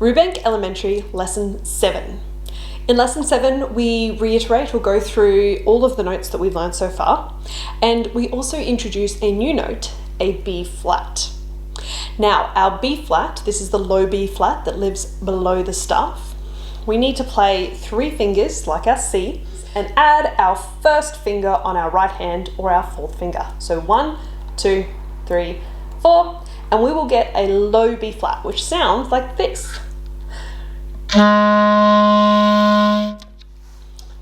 Rubank Elementary Lesson 7. In Lesson 7, we reiterate or go through all of the notes that we've learned so far, and we also introduce a new note, a B flat. Now, our B flat, this is the low B flat that lives below the staff. We need to play 3 fingers, like our C, and add our first finger on our right hand or our 4th finger. So 1, 2, 3, 4, and we will get a low B flat, which sounds like this.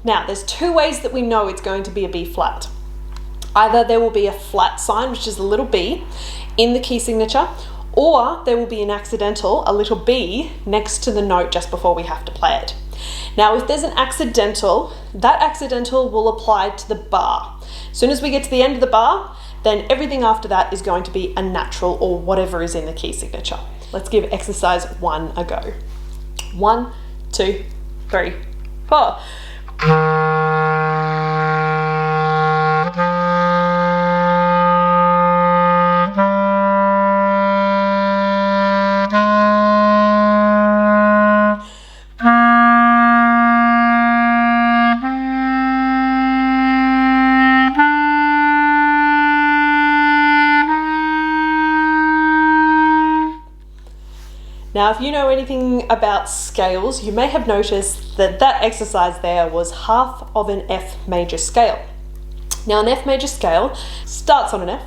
Now, there's 2 ways that we know it's going to be a B flat. Either there will be a flat sign, which is a little b, in the key signature, or there will be an accidental, a little b, next to the note just before we have to play it. Now, if there's an accidental, that accidental will apply to the bar. As soon as we get to the end of the bar, then everything after that is going to be a natural or whatever is in the key signature. Let's give exercise 1 a go. 1, 2, 3, 4. Now, if you know anything about scales, you may have noticed that that exercise there was half of an F major scale. Now, an F major scale starts on an F,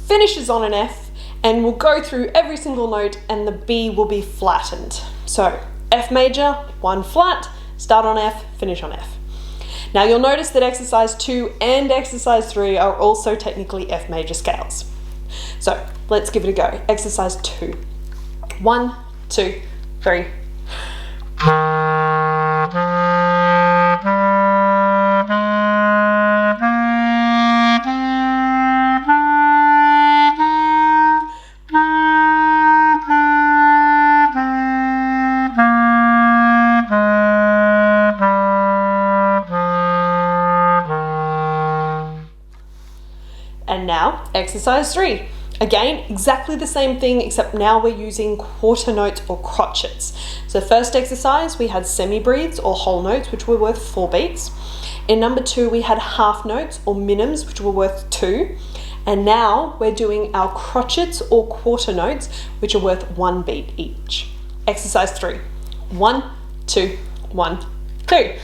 finishes on an F, and will go through every single note, and the B will be flattened. So, F major, 1 flat, start on F, finish on F. Now, you'll notice that exercise 2 and exercise 3 are also technically F major scales. So, let's give it a go. Exercise 2. 1, 2, 3. And now, exercise 3. Again, exactly the same thing, except now we're using quarter notes or crotchets. So first exercise, we had semi-breathes or whole notes, which were worth 4 beats. In number 2, we had half notes or minims, which were worth 2. And now we're doing our crotchets or quarter notes, which are worth 1 beat each. Exercise 3. 1, 2, 1, 2.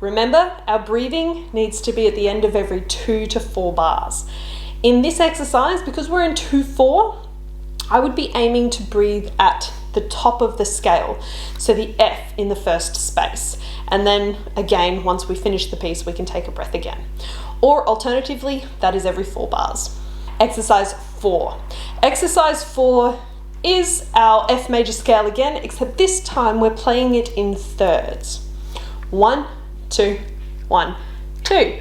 Remember, our breathing needs to be at the end of every 2 to 4 bars. In this exercise, because we're in 2-4, I would be aiming to breathe at the top of the scale, so the F in the first space. And then again, once we finish the piece, we can take a breath again. Or alternatively, that is every 4 bars. Exercise 4. Exercise 4 is our F major scale again, except this time we're playing it in thirds. 1, 2, 1, 2.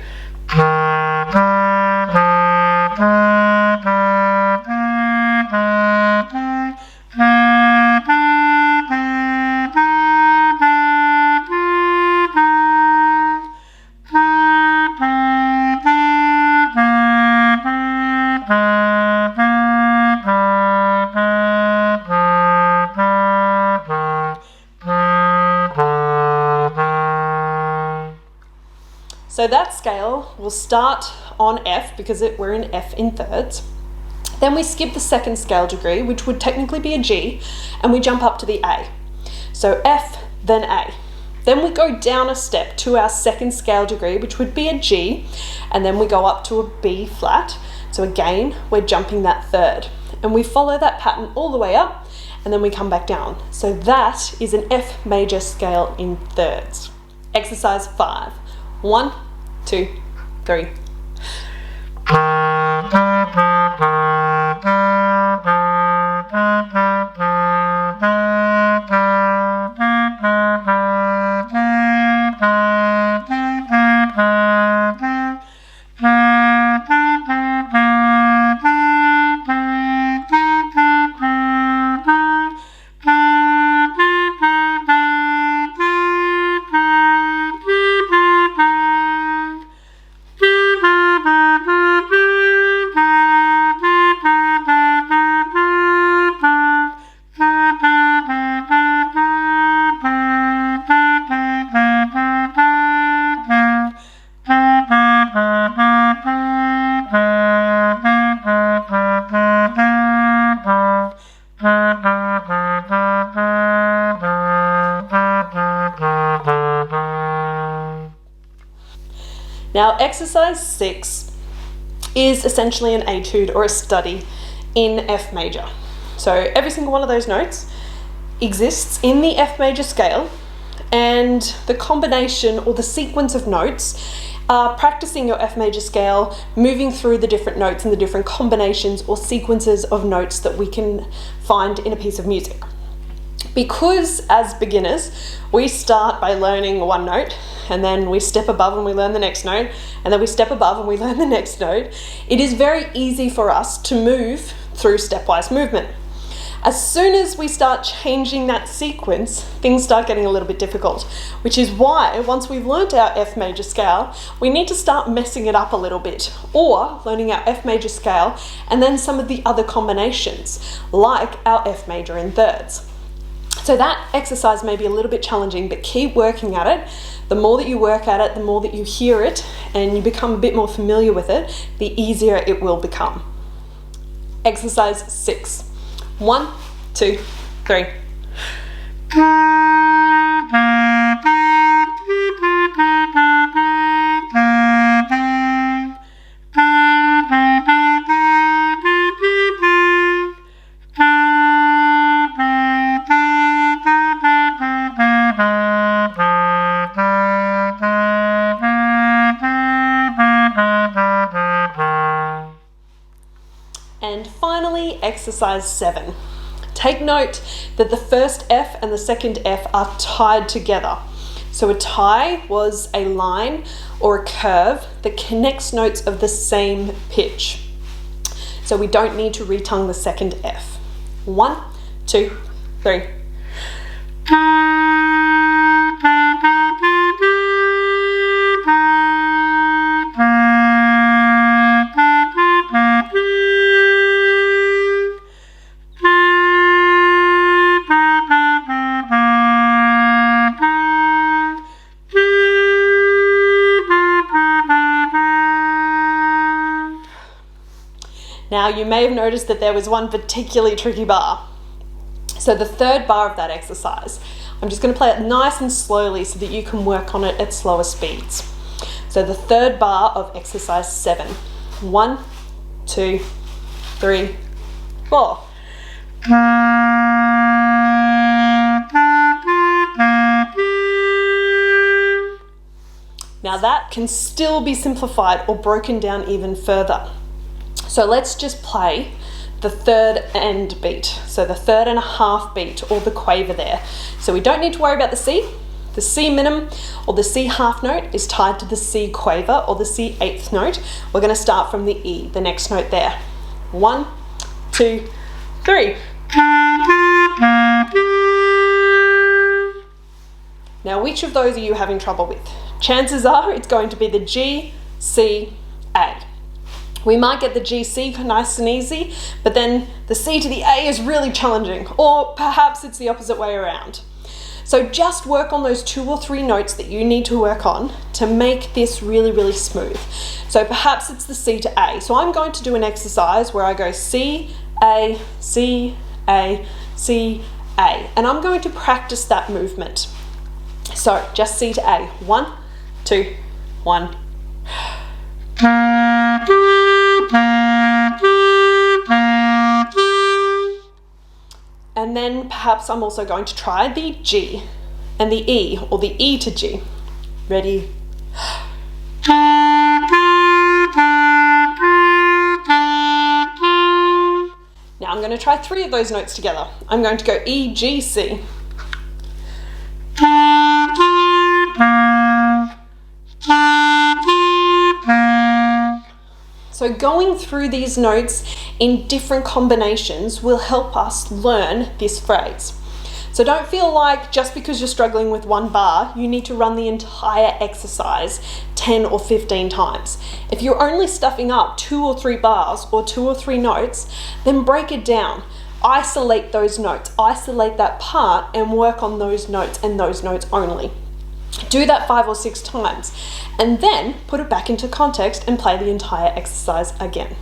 So that scale will start on F because we're in F in thirds. Then we skip the second scale degree, which would technically be a G, and we jump up to the A. So F, then A. Then we go down a step to our second scale degree, which would be a G, and then we go up to a B flat. So again, we're jumping that third. And we follow that pattern all the way up, and then we come back down. So that is an F major scale in thirds. Exercise 5. 1, 2, 3. Now, exercise 6 is essentially an etude or a study in F major. So every single one of those notes exists in the F major scale, and the combination or the sequence of notes are practicing your F major scale, moving through the different notes and the different combinations or sequences of notes that we can find in a piece of music. Because as beginners, we start by learning one note, and then we step above and we learn the next note, and then we step above and we learn the next note, it is very easy for us to move through stepwise movement. As soon as we start changing that sequence, things start getting a little bit difficult, which is why once we've learnt our F major scale, we need to start messing it up a little bit, or learning our F major scale and then some of the other combinations, like our F major in thirds. So that exercise may be a little bit challenging, but keep working at it. The more that you work at it, the more that you hear it and you become a bit more familiar with it, the easier it will become. Exercise 6. 1, 2, 3. And finally, exercise 7. Take note that the first F and the second F are tied together. So a tie was a line or a curve that connects notes of the same pitch. So we don't need to retongue the second F. 1, 2, 3. Now, you may have noticed that there was one particularly tricky bar. So the third bar of that exercise, I'm just going to play it nice and slowly so that you can work on it at slower speeds. So the third bar of exercise 7. 1, 2, 3, 4. Now that can still be simplified or broken down even further. So let's just play the third end beat. So the third and a half beat, or the quaver there. So we don't need to worry about the C. The C minim or the C half note is tied to the C quaver or the C eighth note. We're going to start from the E, the next note there. 1, 2, 3. Now, which of those are you having trouble with? Chances are it's going to be the G, C, A. We might get the G, C nice and easy, but then the C to the A is really challenging, or perhaps it's the opposite way around. So just work on those 2 or 3 notes that you need to work on to make this really, really smooth. So perhaps it's the C to A. So I'm going to do an exercise where I go C, A, C, A, C, A, and I'm going to practice that movement. So just C to A. 1, 2, 1. And then perhaps I'm also going to try the G and the E, or the E to G. Ready? Now I'm going to try 3 of those notes together. I'm going to go E, G, C. So going through these notes in different combinations will help us learn this phrase. So don't feel like just because you're struggling with one bar, you need to run the entire exercise 10 or 15 times. If you're only stuffing up 2 or 3 bars or 2 or 3 notes, then break it down. Isolate those notes, isolate that part and work on those notes and those notes only. Do that 5 or 6 times and then put it back into context and play the entire exercise again.